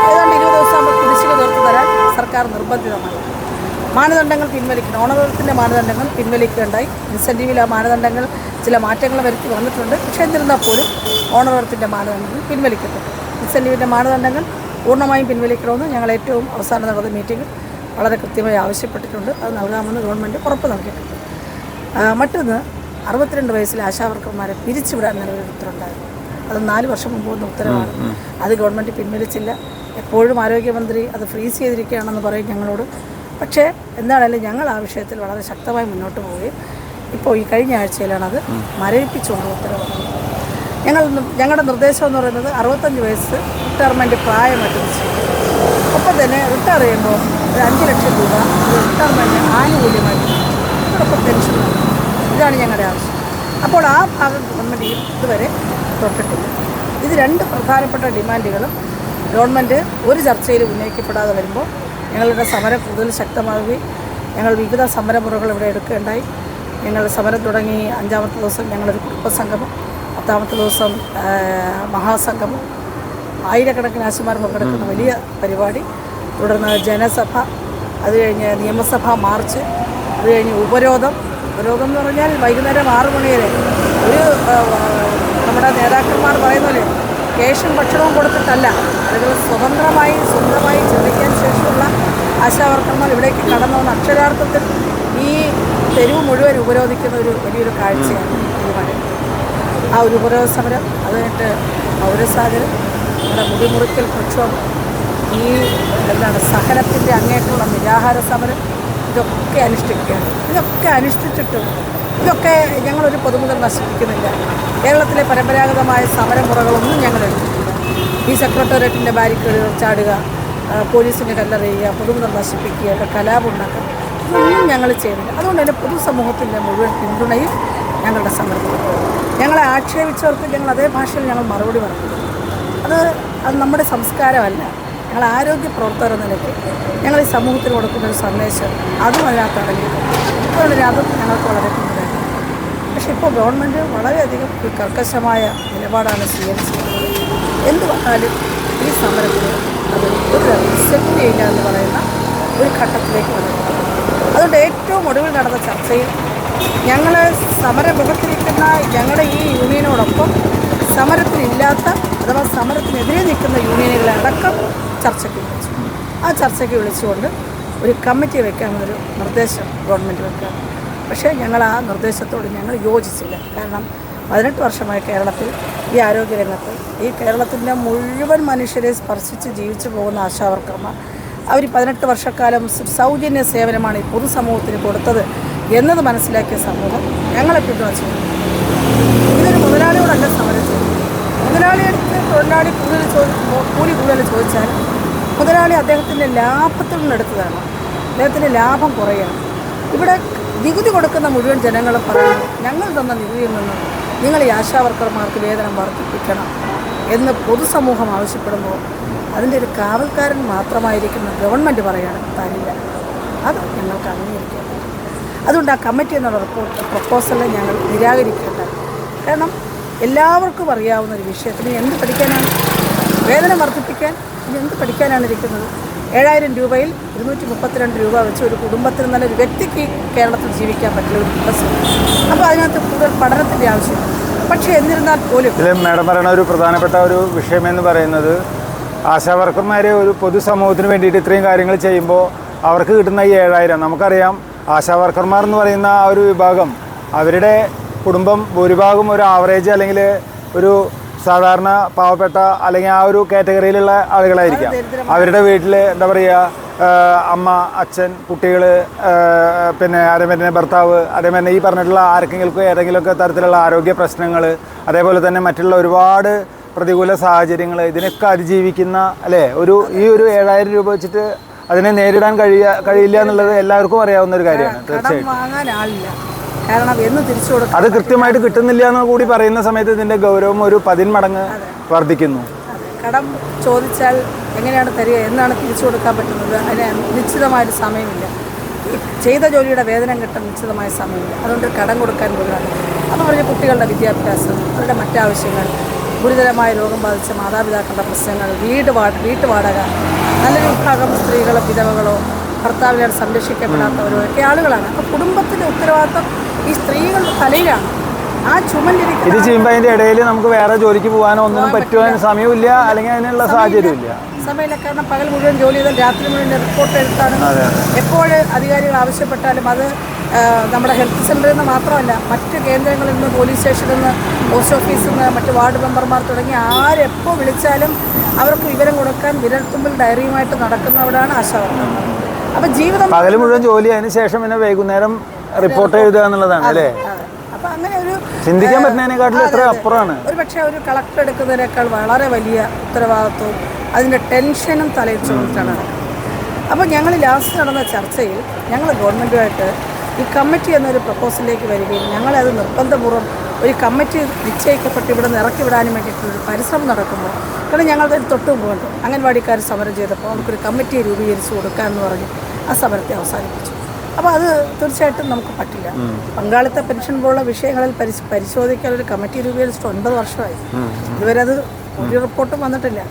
ഏതാണ്ട് 20 ദിവസമാകുമ്പോൾ കുടിശ്ശിക തീർത്ത് തരാൻ സർക്കാർ നിർബന്ധിതമായി. മാനദണ്ഡങ്ങൾ പിൻവലിക്കണം, ഓണറേറിയത്തിൻ്റെ മാനദണ്ഡങ്ങൾ പിൻവലിക്കുകയുണ്ടായി. ഇൻസെൻറ്റീവിൽ ആ മാനദണ്ഡങ്ങൾ ചില മാറ്റങ്ങൾ വരുത്തി വന്നിട്ടുണ്ട്. പക്ഷേ എന്നിരുന്നാൽ പോലും ഓണറേറിയത്തിൻ്റെ മാനദണ്ഡങ്ങൾ പിൻവലിക്കപ്പെട്ടു. ഇൻസെൻറ്റീവിൻ്റെ മാനദണ്ഡങ്ങൾ പൂർണ്ണമായും പിൻവലിക്കണമെന്ന് ഞങ്ങൾ ഏറ്റവും അവസാനം നടന്ന മീറ്റിംഗിൽ വളരെ കൃത്യമായി ആവശ്യപ്പെട്ടിട്ടുണ്ട്. അത് നൽകാമെന്ന് ഗവൺമെൻറ് ഉറപ്പ് നൽകിയിട്ടുണ്ട്. മറ്റൊന്ന്, 62 വയസ്സിൽ ആശാവർക്കർമാരെ പിരിച്ചുവിടാൻ നിലവിൽ ഉത്തരവുണ്ടായിരുന്നു. അത് 4 വർഷം മുമ്പ് വന്ന ഉത്തരവാണ്. അത് ഗവൺമെൻറ് പിൻവലിച്ചില്ല. എപ്പോഴും ആരോഗ്യമന്ത്രി അത് ഫ്രീസ് ചെയ്തിരിക്കുകയാണെന്ന് പറയും ഞങ്ങളോട്. പക്ഷേ എന്താണെങ്കിലും ഞങ്ങൾ ആ വിഷയത്തിൽ വളരെ ശക്തമായി മുന്നോട്ട് പോവുകയും ഇപ്പോൾ ഈ കഴിഞ്ഞ ആഴ്ചയിലാണ് അത് മരവിപ്പിച്ചുകൊണ്ട് ഉത്തരവ്. ഞങ്ങളുടെ നിർദ്ദേശം എന്ന് പറയുന്നത് 65 വയസ്സ് റിട്ടയർമെൻറ്റ് പ്രായമായിട്ട് നിശ്ചയിക്കും. ഒപ്പം തന്നെ റിട്ടയർ ചെയ്യുമ്പോൾ ഒരു 5 ലക്ഷം രൂപ റിട്ടയർമെൻറ്റ് ആനുകൂല്യമായിട്ട് അതോടൊപ്പം പെൻഷൻ നൽകും. ഇതാണ് ഞങ്ങളുടെ ആവശ്യം. അപ്പോൾ ആ ഭാഗം ഗവൺമെൻറ് ഇതുവരെ തൊട്ടിട്ടില്ല. ഇത് 2 പ്രധാനപ്പെട്ട ഡിമാൻഡുകളും ഗവൺമെൻറ് ഒരു ചർച്ചയിൽ ഉന്നയിക്കപ്പെടാതെ വരുമ്പോൾ ഞങ്ങളുടെ സമരം കൂടുതൽ ശക്തമാവുകയും ഞങ്ങൾ വിവിധ സമരമുറകൾ ഇവിടെ എടുക്കുകയുണ്ടായി. ഞങ്ങൾ സമരം തുടങ്ങി 5-ാമത്തെ ദിവസം ഞങ്ങളൊരു കുടുംബസംഗമം, 10-ാമത്തെ ദിവസം മഹാസംഗമം, ആയിരക്കണക്കിന് ആശുമാർ പങ്കെടുക്കുന്ന വലിയ പരിപാടി, തുടർന്ന് ജനസഭ, അത് കഴിഞ്ഞ് നിയമസഭാ മാർച്ച്, അത് കഴിഞ്ഞ് ഉപരോധം എന്ന് പറഞ്ഞാൽ വൈകുന്നേരം 6 മണി വരെ ഒരു നമ്മുടെ നേതാക്കന്മാർ പറയുന്ന പോലെ കേശും ഭക്ഷണവും കൊടുത്തിട്ടല്ല, അല്ലെങ്കിൽ സ്വതന്ത്രമായി ചിന്തിക്കാൻ ശേഷിയുള്ള ആശാവർക്കർമാർ ഇവിടേക്ക് കടന്നു വന്ന അക്ഷരാർത്ഥത്തിൽ ഈ തെരുവ് മുഴുവൻ ഉപരോധിക്കുന്ന വലിയൊരു കാഴ്ചയാണ് തീരുമാനം. ആ ഒരു ഉപരോധ സമരം, അത് കഴിഞ്ഞിട്ട് പൗരസാഗരം, നമ്മുടെ മുടിമുറിക്കൽ പ്രക്ഷോഭം, ഈ സഹനത്തിൻ്റെ അങ്ങേറ്റുള്ള നിരാഹാര സമരം, ഇതൊക്കെ അനുഷ്ഠിക്കുകയാണ്. ഇതൊക്കെ അനുഷ്ഠിച്ചിട്ടും ഇതൊക്കെ ഞങ്ങളൊരു പൊതുമുതൽ നശിപ്പിക്കുന്നില്ല. കേരളത്തിലെ പരമ്പരാഗതമായ സമരമുറകളൊന്നും ഞങ്ങൾ എടുത്തിട്ടില്ല. ഈ സെക്രട്ടേറിയറ്റിൻ്റെ ബാരിക്കേഡുകൾ ചാടുക, പോലീസിനെ കല്ലെറിയുക, പൊതുമുതൽ നശിപ്പിക്കുക, കലാപം ഉണ്ടാക്കുക, ഇതൊന്നും ഞങ്ങൾ ചെയ്യുന്നില്ല. അതുകൊണ്ട് തന്നെ പൊതുസമൂഹത്തിൻ്റെ മുഴുവൻ പിന്തുണയും ഞങ്ങളുടെ സമരത്തിൽ. ഞങ്ങളെ ആക്ഷേപിച്ചവർക്ക് ഞങ്ങൾ അതേ ഭാഷയിൽ ഞങ്ങൾ മറുപടി പറഞ്ഞു. അത് നമ്മുടെ സംസ്കാരമല്ല. ഞങ്ങൾ ആരോഗ്യ പ്രവർത്തകർ എന്ന നിലയ്ക്ക് ഞങ്ങൾ ഈ സമൂഹത്തിന് കൊടുക്കുന്ന ഒരു സന്ദേശം അതും അതിനകത്ത് അടങ്ങിയിട്ടുണ്ട്. അതുകൊണ്ട് അതും ഞങ്ങൾക്ക് വളരെ പിന്തുണയാണ്. പക്ഷേ ഇപ്പോൾ ഗവൺമെൻറ് വളരെയധികം കർക്കശമായ നിലപാടാണ് സ്വീകരിച്ചത്. എന്ത് പറഞ്ഞാലും ഈ സമരത്തിൽ അത് ഒരു അക്സെപ്റ്റ് ചെയ്യില്ല എന്ന് പറയുന്ന ഒരു ഘട്ടത്തിലേക്ക് വന്നിട്ടുണ്ട്. അതുകൊണ്ട് ഏറ്റവും ഒടുവിൽ നടന്ന ചർച്ചയിൽ ഞങ്ങൾ സമരമുഖത്തിരിക്കുന്ന ഞങ്ങളുടെ ഈ യൂണിയനോടൊപ്പം സമരത്തിനില്ലാത്ത അഥവാ സമരത്തിനെതിരെ നിൽക്കുന്ന യൂണിയനുകളെ അടക്കം ചർച്ചയ്ക്ക് വിളിച്ചു. ആ ചർച്ചയ്ക്ക് വിളിച്ചുകൊണ്ട് ഒരു കമ്മിറ്റി വെക്കാമെന്നൊരു നിർദ്ദേശം ഗവൺമെൻറ് വെക്കുകയാണ്. പക്ഷേ ഞങ്ങൾ ആ നിർദ്ദേശത്തോട് ഞങ്ങൾ യോജിച്ചില്ല. കാരണം 18 വർഷമായി കേരളത്തിൽ ഈ ആരോഗ്യരംഗത്ത് ഈ കേരളത്തിൻ്റെ മുഴുവൻ മനുഷ്യരെ സ്പർശിച്ച് ജീവിച്ചു പോകുന്ന ആശാവർക്കർമാർ അവർ 18 വർഷക്കാലം സൗജന്യ സേവനമാണ് ഈ പൊതുസമൂഹത്തിന് കൊടുത്തത് എന്നത് മനസ്സിലാക്കിയ സമൂഹം ഞങ്ങളെ പിന്തുണച്ചു. ഇതൊരു മുതലാളിയോടല്ല സമരം ചെയ്തു. മുതലാളിയെടുത്ത് തൊഴിലാളി കൂലി കൂടുതൽ ചോദിച്ചാൽ മുതലാളി അദ്ദേഹത്തിൻ്റെ ലാഭത്തിൽ നിന്നെടുത്തതാണ്. അദ്ദേഹത്തിൻ്റെ ലാഭം കുറയാണ്. ഇവിടെ നികുതി കൊടുക്കുന്ന മുഴുവൻ ജനങ്ങളും പറയുന്നു, ഞങ്ങൾ തന്ന നികുതിയിൽ നിന്ന് നിങ്ങൾ ഈ ആശാവർക്കർമാർക്ക് വേതനം വർദ്ധിപ്പിക്കണം എന്ന് പൊതുസമൂഹം ആവശ്യപ്പെടുമ്പോൾ അതിൻ്റെ ഒരു കാവൽക്കാരൻ മാത്രമായിരിക്കുന്ന ഗവൺമെൻറ് പറയുകയാണ് തരില്ല. അത് ഞങ്ങൾക്ക് അംഗീകരിക്കാൻ പറ്റും. അതുകൊണ്ട് ആ കമ്മിറ്റി എന്നുള്ള പ്രപ്പോസലിനെ ഞങ്ങൾ നിരാകരിക്കേണ്ടത്. കാരണം എല്ലാവർക്കും അറിയാവുന്ന ഒരു വിഷയത്തിന് എന്ത് പഠിക്കാനാണ്, വേതനം വർദ്ധിപ്പിക്കാൻ ഇനി എന്ത് പഠിക്കാനാണ് ഇരിക്കുന്നത്? 7000 രൂപയിൽ 232 രൂപ വെച്ച് ഒരു കുടുംബത്തിന് നല്ല ഒരു വ്യക്തിക്ക് കേരളത്തിൽ ജീവിക്കാൻ പറ്റില്ല ഒരു ദിവസം. അപ്പോൾ അതിനകത്ത് കൂടുതൽ പഠനത്തിൻ്റെ ആവശ്യമാണ്. പക്ഷേ എന്നിരുന്നാൽ പോലും ഇതിൽ മാഡം പറയുന്ന ഒരു പ്രധാനപ്പെട്ട ഒരു വിഷയമെന്ന് പറയുന്നത് ആശാവർക്കർമാർ ഒരു പൊതുസമൂഹത്തിന് വേണ്ടിയിട്ട് ഇത്രയും കാര്യങ്ങൾ ചെയ്യുമ്പോൾ അവർക്ക് കിട്ടുന്ന ഈ 7000, നമുക്കറിയാം ആശാവർക്കർമാർ എന്ന് പറയുന്ന ആ ഒരു വിഭാഗം അവരുടെ കുടുംബം ഭൂരിഭാഗം ഒരു ആവറേജ് അല്ലെങ്കിൽ ഒരു സാധാരണ പാവപ്പെട്ട അല്ലെങ്കിൽ ആ ഒരു കാറ്റഗറിയിലുള്ള ആളുകളായിരിക്കാം. അവരുടെ വീട്ടിൽ എന്താ പറയുക, അമ്മ, അച്ഛൻ, കുട്ടികൾ, പിന്നെ അതേപോലെ ഭർത്താവ്, അതേപോലെ ഈ പറഞ്ഞിട്ടുള്ള ആർക്കെങ്കിലും ഏതെങ്കിലുമൊക്കെ തരത്തിലുള്ള ആരോഗ്യ പ്രശ്നങ്ങൾ, അതേപോലെ തന്നെ മറ്റുള്ള ഒരുപാട് പ്രതികൂല സാഹചര്യങ്ങൾ, ഇതിനൊക്കെ അതിജീവിക്കുന്ന അല്ലേ ഈ ഒരു 7000 രൂപ വെച്ചിട്ട് അതിനെ നേരിടാൻ കഴിയില്ല എന്നുള്ളത് എല്ലാവർക്കും അറിയാവുന്ന ഒരു കാര്യമാണ്. തീർച്ചയായും കാരണം എന്ന് തിരിച്ചു കൊടുക്കും അത് കൃത്യമായിട്ട് കിട്ടുന്നില്ല എന്ന് കൂടി പറയുന്ന സമയത്ത് ഇതിൻ്റെ ഗൗരവം ഒരു 10 മടങ്ങ് വർദ്ധിക്കുന്നു. കടം ചോദിച്ചാൽ എങ്ങനെയാണ് തരിക, എന്നാണ് തിരിച്ചു കൊടുക്കാൻ പറ്റുന്നത്? അതിന് നിശ്ചിതമായൊരു സമയമില്ല. ചെയ്ത ജോലിയുടെ വേതനം കിട്ടാൻ നിശ്ചിതമായ സമയമില്ല. അതുകൊണ്ട് കടം കൊടുക്കാൻ പോലുമാണ്. അപ്പോൾ പറഞ്ഞ കുട്ടികളുടെ വിദ്യാഭ്യാസം, അവരുടെ മറ്റാവശ്യങ്ങൾ, ഗുരുതരമായ രോഗം ബാധിച്ച മാതാപിതാക്കളുടെ പ്രശ്നങ്ങൾ, വീട്ടുവാടക, നല്ലൊരു വിഭാഗം സ്ത്രീകളോ വിധവകളോ ഭർത്താവിനെ സംരക്ഷിക്കപ്പെടാത്തവരോ ഒക്കെ ആളുകളാണ്. അപ്പോൾ കുടുംബത്തിൻ്റെ ഉത്തരവാദിത്വം ഈ സ്ത്രീകളുടെ തലയിലാണ്. ആ ചുമലിരിക്കും. ഇത് ചെയ്യുമ്പോൾ അതിൻ്റെ ഇടയിൽ നമുക്ക് വേറെ ജോലിക്ക് പോകാനോ ഒന്നും പറ്റുവാൻ സമയമില്ല, അല്ലെങ്കിൽ അതിനുള്ള സാഹചര്യമില്ല. സമയമില്ല. കാരണം പകൽ മുഴുവൻ ജോലി ചെയ്താൽ രാത്രി മുഴുവൻ റിപ്പോർട്ട് എടുത്താണ്. എപ്പോൾ അധികാരികൾ ആവശ്യപ്പെട്ടാലും അത് നമ്മുടെ ഹെൽത്ത് സെൻ്ററിൽ നിന്ന് മാത്രമല്ല, മറ്റ് കേന്ദ്രങ്ങളിൽ നിന്ന്, പോലീസ് സ്റ്റേഷനിൽ നിന്ന്, പോസ്റ്റ് ഓഫീസിൽ നിന്ന്, മറ്റ് വാർഡ് മെമ്പർമാർ തുടങ്ങി ആരെപ്പോൾ വിളിച്ചാലും അവർക്ക് വിവരം കൊടുക്കാൻ വിരൽത്തുമ്പിൽ ഡയറിയുമായിട്ട് നടക്കുന്നവരാണ് ആശാവർക്കർമാർ. അപ്പം ജീവിതം പകൽ മുഴുവൻ ജോലി, അതിന് ശേഷം പിന്നെ വൈകുന്നേരം റിപ്പോർട്ട് എഴുതുക എന്നുള്ളതാണ് അല്ലേ? അപ്പം അങ്ങനെ ഒരു ചിന്തിക്കാൻ പറ്റുന്നതിനെക്കാട്ടിലും എത്ര അപ്പുറമാണ്. ഒരു പക്ഷേ ഒരു കളക്ടർ എടുക്കുന്നതിനേക്കാൾ വളരെ വലിയ ഉത്തരവാദിത്വവും അതിൻ്റെ ടെൻഷനും തലയിൽ ചുമന്നിട്ടാണ് നടക്കുന്നത്. അപ്പോൾ ഞങ്ങൾ ലാസ്റ്റ് നടന്ന ചർച്ചയിൽ ഞങ്ങൾ ഗവൺമെൻറ്റുമായിട്ട് ഈ കമ്മിറ്റി എന്നൊരു പ്രപ്പോസലിലേക്ക് വരികയും ഞങ്ങളത് നിർബന്ധപൂർവ്വം ഒരു കമ്മിറ്റി നിശ്ചയിക്കപ്പെട്ട് ഇവിടെ നിന്ന് ഇറക്കി വിടാനും വേണ്ടിയിട്ടൊരു പരിശ്രമം നടക്കുമ്പോൾ, കാരണം ഞങ്ങളുടെ തൊട്ട് മുമ്പുണ്ട് അംഗൻവാടിക്കാർ സമരം ചെയ്തപ്പോൾ നമുക്കൊരു കമ്മിറ്റി രൂപീകരിച്ച് കൊടുക്കാമെന്ന് പറഞ്ഞ് ആ സമരത്തെ അവസാനിപ്പിച്ചു. അപ്പോൾ അത് തീർച്ചയായിട്ടും നമുക്ക് പറ്റില്ല. പങ്കാളിത്ത പെൻഷൻ പോലുള്ള വിഷയങ്ങളിൽ പരിശോധിക്കാൻ ഒരു കമ്മിറ്റി രൂപീകരിച്ചിട്ട് 9 വർഷമായി. ഇതുവരെ അത് ഒരു റിപ്പോർട്ടും വന്നിട്ടില്ല.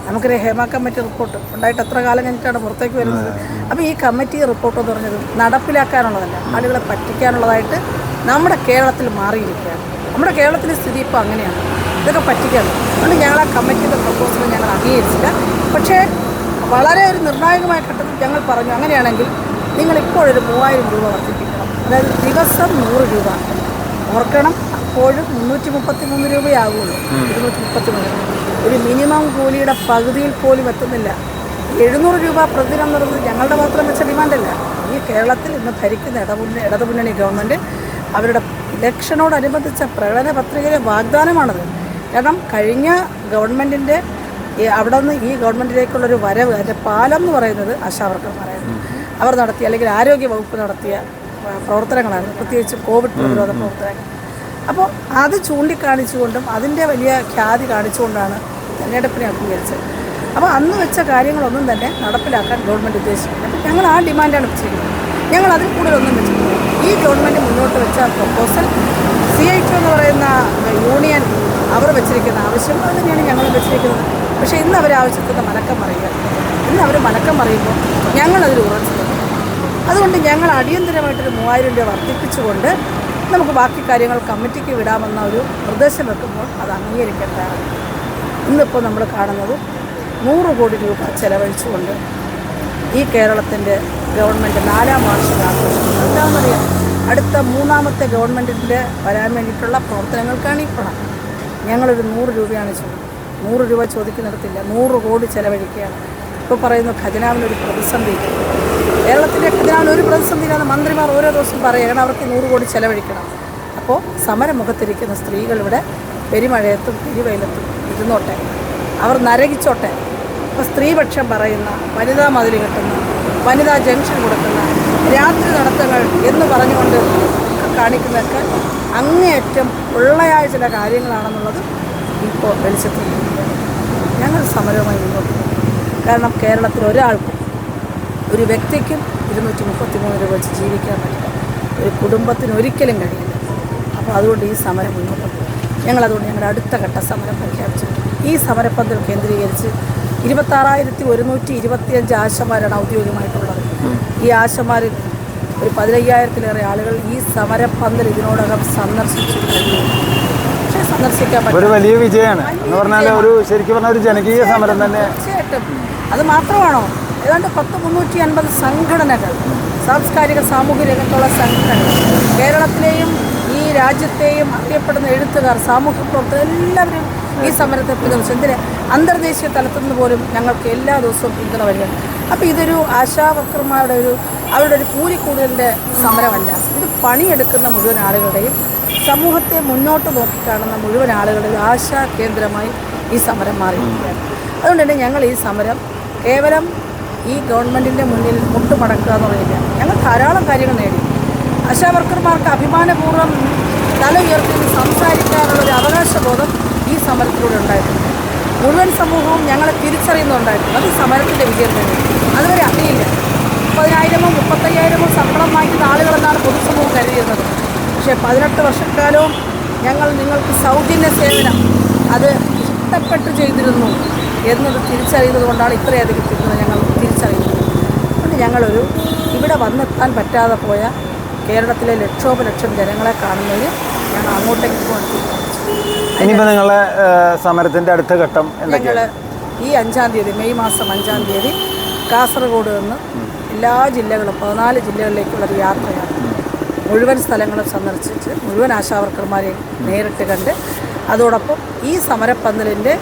നമുക്കൊരു ഹേമ കമ്മിറ്റി റിപ്പോർട്ട് ഉണ്ടായിട്ട് എത്ര കാലം കഴിഞ്ഞിട്ടാണ് പുറത്തേക്ക് വരുന്നത്. അപ്പോൾ ഈ കമ്മിറ്റി റിപ്പോർട്ട് എന്ന് പറഞ്ഞത് നടപ്പിലാക്കാനുള്ളതല്ല, ആളുകളെ പറ്റിക്കാനുള്ളതായിട്ട് നമ്മുടെ കേരളത്തിൽ മാറിയിരിക്കുകയാണ്. നമ്മുടെ കേരളത്തിലെ സ്ഥിതി ഇപ്പോൾ അങ്ങനെയാണ്. ഇതൊക്കെ പറ്റിക്കാണ്. അതുകൊണ്ട് ഞങ്ങൾ ആ കമ്മിറ്റിയുടെ പ്രപ്പോസൽ ഞങ്ങൾ അംഗീകരിച്ചില്ല. പക്ഷേ വളരെ ഒരു നിർണായകമായ ഘട്ടത്തിൽ ഞങ്ങൾ പറഞ്ഞു, അങ്ങനെയാണെങ്കിൽ നിങ്ങളിപ്പോഴൊരു 3000 രൂപ വർദ്ധിപ്പിക്കണം. അതായത് ദിവസം 100 രൂപ. ഓർക്കണം, അപ്പോഴും 333 രൂപയാകുള്ളൂ. 233 ഒരു മിനിമം കൂലിയുടെ പകുതിയിൽ പോലും എത്തുന്നില്ല. 700 രൂപ പ്രതിദിനം എന്നുള്ളത് ഞങ്ങളുടെ മാത്രം വെച്ച ഡിമാൻഡല്ല. ഈ കേരളത്തിൽ ഇന്ന് ഭരിക്കുന്ന ഇടതുമുന്നണി ഗവൺമെൻറ് അവരുടെ ഇലക്ഷനോടനുബന്ധിച്ച പ്രകടന പത്രികയിലെ വാഗ്ദാനമാണത്. കാരണം കഴിഞ്ഞ ഗവൺമെൻറ്റിൻ്റെ അവിടെ നിന്ന് ഈ ഗവൺമെൻറ്റിലേക്കുള്ളൊരു വരവ്, അതിൻ്റെ പാലം എന്ന് പറയുന്നത് ആശാവർക്കർമാരായിരുന്നു. അവർ നടത്തിയ, അല്ലെങ്കിൽ ആരോഗ്യ വകുപ്പ് നടത്തിയ പ്രവർത്തനങ്ങളായിരുന്നു, പ്രത്യേകിച്ച് കോവിഡ് പ്രതിരോധ പ്രവർത്തനങ്ങൾ. അപ്പോൾ അത് ചൂണ്ടിക്കാണിച്ചുകൊണ്ടും അതിൻ്റെ വലിയ ഖ്യാതി കാണിച്ചുകൊണ്ടാണ് തെരഞ്ഞെടുപ്പിനെ അഭിമുഖീകരിച്ചത്. അപ്പോൾ അന്ന് വെച്ച കാര്യങ്ങളൊന്നും തന്നെ നടപ്പിലാക്കാൻ ഗവൺമെൻറ് ഉദ്ദേശിക്കുന്നത്. അപ്പോൾ ഞങ്ങൾ ആ ഡിമാൻഡാണ് വെച്ചിരിക്കുന്നത്. ഞങ്ങൾ അതിൽ കൂടുതലൊന്നും വെച്ചിട്ടില്ല. ഈ ഗവൺമെൻറ് മുന്നോട്ട് വെച്ച പ്രപ്പോസൽ CITO എന്ന് പറയുന്ന യൂണിയൻ അവർ വെച്ചിരിക്കുന്ന ആവശ്യം അത് തന്നെയാണ് ഞങ്ങൾ വെച്ചിരിക്കുന്നത്. പക്ഷേ ഇന്ന് അവർ ആവശ്യത്തിന് മലക്കം പറയുക. ഇന്ന് അവർ മലക്കം പറയുമ്പോൾ ഞങ്ങളതിൽ ഉറച്ചു നിൽക്കും. അതുകൊണ്ട് ഞങ്ങൾ അടിയന്തരമായിട്ടൊരു 3000 രൂപ വർദ്ധിപ്പിച്ചുകൊണ്ട് നമുക്ക് ബാക്കി കാര്യങ്ങൾ കമ്മിറ്റിക്ക് വിടാമെന്ന ഒരു നിർദ്ദേശം വെക്കുമ്പോൾ അത് അംഗീകരിക്കേണ്ടതാണ്. ഇന്നിപ്പോൾ നമ്മൾ കാണുന്നത് 100 കോടി രൂപ ചെലവഴിച്ചുകൊണ്ട് ഈ കേരളത്തിൻ്റെ ഗവൺമെൻറ് 4ാം വാർഷിക ആഘോഷം എന്താണെന്നറിയാം. അടുത്ത 3ാമത്തെ ഗവൺമെൻറ്റിൻ്റെ വരാൻ വേണ്ടിയിട്ടുള്ള പ്രവർത്തനങ്ങൾക്കാണ് ഈ പണം. ഞങ്ങളൊരു 100 രൂപയാണ് ചോദിക്കുന്നത്. 100 രൂപ ചോദിക്കുന്നിടത്തില്ല, 100 കോടി ചെലവഴിക്കുകയാണ്. ഇപ്പോൾ പറയുന്നു ഖജനാവിനൊരു പ്രതിസന്ധി. കേരളത്തിൻ്റെ ഖജനാവിന് ഒരു പ്രതിസന്ധിയിലാണ് മന്ത്രിമാർ ഓരോ ദിവസം പറയുകയാണ് അവർക്ക് 100 കോടി ചെലവഴിക്കണം. അപ്പോൾ സമരമുഖത്തിരിക്കുന്ന സ്ത്രീകളിവിടെ പെരുമഴയത്തും പെരുവെയിലത്തും ഇരുന്നോട്ടെ, അവർ നരകിച്ചോട്ടെ. ഇപ്പോൾ സ്ത്രീപക്ഷം പറയുന്ന, വനിതാ മതിൽ കെട്ടുന്ന, വനിതാ ജംഗ്ഷൻ കൊടുക്കുന്ന, രാത്രി നടത്തങ്ങൾ എന്ന് പറഞ്ഞുകൊണ്ട് കാണിക്കുന്നതൊക്കെ അങ്ങേയറ്റം ഉള്ളയായ ചില കാര്യങ്ങളാണെന്നുള്ളത് ഇപ്പോൾ വെളിച്ചത്തിരിക്കുകയാണ്. ഞങ്ങൾ സമരവുമായി മുന്നോട്ട് പോകും. കാരണം കേരളത്തിൽ ഒരാൾക്കും, ഒരു വ്യക്തിക്കും 233 രൂപ വെച്ച് ജീവിക്കാൻ പറ്റില്ല. ഒരു കുടുംബത്തിന് ഒരിക്കലും കഴിയില്ല. അപ്പോൾ അതുകൊണ്ട് ഈ സമരം മുന്നോട്ട് പോകും. ഞങ്ങളതുകൊണ്ട് ഞങ്ങളുടെ അടുത്ത ഘട്ട സമരം പ്രഖ്യാപിച്ചിട്ടുണ്ട്. ഈ സമരപ്പന്തൽ കേന്ദ്രീകരിച്ച് 26,125 ആശമാരാണ് ഔദ്യോഗികമായിട്ടുള്ളത്. ഈ ആശമാരിൽ ഒരു 15,000-ലേറെ ആളുകൾ ഈ സമരപ്പന്തൽ ഇതിനോടകം സന്ദർശിച്ചു കഴിഞ്ഞു. പക്ഷേ സന്ദർശിക്കാൻ പറ്റും ഒരു വലിയ വിജയമാണ് എന്ന് പറഞ്ഞാൽ ശരിക്കും പറഞ്ഞാൽ ഒരു ജനകീയ സമരം തന്നെ. തീർച്ചയായിട്ടും. അത് മാത്രമാണോ, ഏതാണ്ട് 350 സംഘടനകൾ, സാംസ്കാരിക സാമൂഹിക രംഗത്തുള്ള സംഘടനകൾ, കേരളത്തിലെയും ഈ രാജ്യത്തെയും അറിയപ്പെടുന്ന എഴുത്തുകാർ, സാമൂഹ്യ പ്രവർത്തകർ എല്ലാവരും ഈ സമരത്തെ പിന്തുണച്ചു. എന്തിന്, അന്തർദേശീയ തലത്തുനിന്ന് പോലും ഞങ്ങൾക്ക് എല്ലാ ദിവസവും പിന്തുണ വരികയാണ്. അപ്പോൾ ഇതൊരു ആശാവർക്കർമാരുടെ അവരുടെ ഒരു കൂലിക്കൂടുതലിൻ്റെ സമരമല്ല. ഇത് പണിയെടുക്കുന്ന മുഴുവൻ ആളുകളുടെയും, സമൂഹത്തെ മുന്നോട്ട് നോക്കിക്കാണുന്ന മുഴുവൻ ആളുകളുടെയും ആശാ കേന്ദ്രമായി ഈ സമരം മാറിയിരിക്കുകയാണ്. അതുകൊണ്ട് തന്നെ ഞങ്ങൾ ഈ സമരം കേവലം ഈ ഗവൺമെൻറ്റിൻ്റെ മുന്നിൽ മുട്ടുമടക്കുക എന്ന് പറഞ്ഞില്ല. ഞങ്ങൾ ധാരാളം കാര്യങ്ങൾ നേടി. ആശാവർക്കർമാർക്ക് അഭിമാനപൂർവ്വം തല ഉയർത്തി സംസാരിക്കാനുള്ളൊരു അവകാശബോധം ഈ സമരത്തിലൂടെ ഉണ്ടായിട്ടുണ്ട്. മുഴുവൻ സമൂഹവും ഞങ്ങളെ തിരിച്ചറിയുന്നുണ്ടായിട്ടുണ്ട്. അത് സമരത്തിൻ്റെ വിജയം തന്നെ. അതുവരെ അറിയില്ല. 30,000-ഓ 35,000-ഓ ശമ്പളം വാങ്ങിക്കുന്ന ആളുകളെന്നാണ് പൊതുസമൂഹം കരുതിയിരുന്നത്. പക്ഷേ 18 വർഷക്കാലവും ഞങ്ങൾ നിങ്ങൾക്ക് സൗജന്യ സേവനം അത് ഇഷ്ടപ്പെട്ട് ചെയ്തിരുന്നു എന്നത് തിരിച്ചറിയുന്നത് കൊണ്ടാണ് ഇത്രയധികം പിന്തുണ ഞങ്ങൾ തിരിച്ചറിയുന്നത്. അതുകൊണ്ട് ഞങ്ങളൊരു ഇവിടെ വന്നെത്താൻ പറ്റാതെ പോയ കേരളത്തിലെ ലക്ഷോപലക്ഷം ജനങ്ങളെ കാണുന്നതിന് ഞങ്ങൾ അങ്ങോട്ടേക്ക് പോകാൻ തീരുമാനിച്ചു. ഇനിയിപ്പോൾ നിങ്ങളെ സമരത്തിൻ്റെ അടുത്ത ഘട്ടം ഞങ്ങൾ ഈ 5-ാം തീയതി, മെയ് മാസം 5-ാം തീയതി കാസർഗോഡ് നിന്ന് എല്ലാ ജില്ലകളും 14 ജില്ലകളിലേക്കുള്ളൊരു യാത്രയാണ്. മുഴുവൻ സ്ഥലങ്ങളും സന്ദർശിച്ച് മുഴുവൻ ആശാവർക്കർമാരെയും നേരിട്ട് കണ്ട് അതോടൊപ്പം ഈ സമരപ്പന്തലിൻ്റെ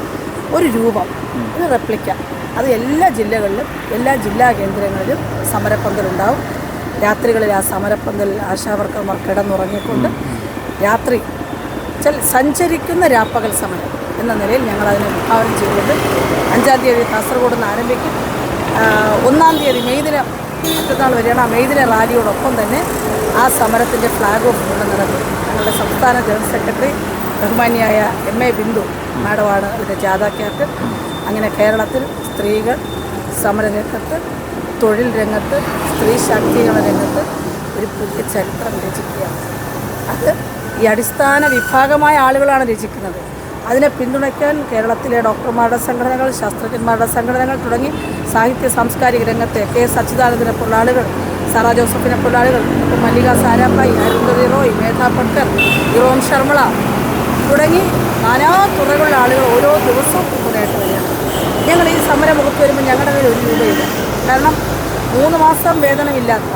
ഒരു രൂപം, ഒരു റെപ്ലിക്ക, അത് എല്ലാ ജില്ലകളിലും എല്ലാ ജില്ലാ കേന്ദ്രങ്ങളിലും സമരപ്പന്തലുണ്ടാവും. രാത്രികളിൽ ആ സമരപ്പന്തലിൽ ആശാവർക്കർമാർ കിടന്നുറങ്ങിക്കൊണ്ട് രാത്രി സഞ്ചരിക്കുന്ന രാപ്പകൽ സമരം എന്ന നിലയിൽ ഞങ്ങളതിനെ വിഭാവനം ചെയ്തുകൊണ്ട് 5-ാം തീയതി കാസർഗോഡ് നിന്ന് ആരംഭിക്കും. 1-ാം തീയതി മെയ് ദിനം മറ്റന്നാൾ വരെയാണ്. ആ മെയ് ദിന റാലിയോടൊപ്പം തന്നെ ആ സമരത്തിൻ്റെ ഫ്ലാഗ് ഓഫ് കൊണ്ട് നടക്കും. ഞങ്ങളുടെ സംസ്ഥാന ജനറൽ സെക്രട്ടറി ബഹുമാന്യായ MA ബിന്ദു മാഡമാണ് അതിൻ്റെ ജാഥ ക്യാപ്റ്റൻ. അങ്ങനെ കേരളത്തിൽ സ്ത്രീകൾ സമരരംഗത്ത്, തൊഴിൽ രംഗത്ത്, സ്ത്രീ ശാക്തീകരണ രംഗത്ത് ഒരു പുതിയ ചരിത്രം രചിക്കുകയാണ്. അത് ഈ അടിസ്ഥാന വിഭാഗമായ ആളുകളാണ് രചിക്കുന്നത്. അതിനെ പിന്തുണയ്ക്കാൻ കേരളത്തിലെ ഡോക്ടർമാരുടെ സംഘടനകൾ, ശാസ്ത്രജ്ഞന്മാരുടെ സംഘടനകൾ തുടങ്ങി സാഹിത്യ സാംസ്കാരിക രംഗത്തെ KS അച്യുതാനന്ദനെ പോലുള്ള ആളുകൾ, സാറ ജോസഫിനെ പോലുള്ള ആളുകൾ, മല്ലിക സാരാഭായി, അരുന്ധതി റോയ്, മേധാ പട്കർ, ഇറോം ശർമ്മള തുടങ്ങി നാനാ തുറകളുള്ള ആളുകൾ ഓരോ ദിവസവും പിന്തുണയായിട്ട് വരികയാണ്. ഞങ്ങൾ ഈ സമരം മുഖത്ത് വരുമ്പോൾ ഞങ്ങളുടെ കയ്യിൽ ഒരു രൂപയില്ല. കാരണം 3 മാസം വേതനമില്ലാത്ത,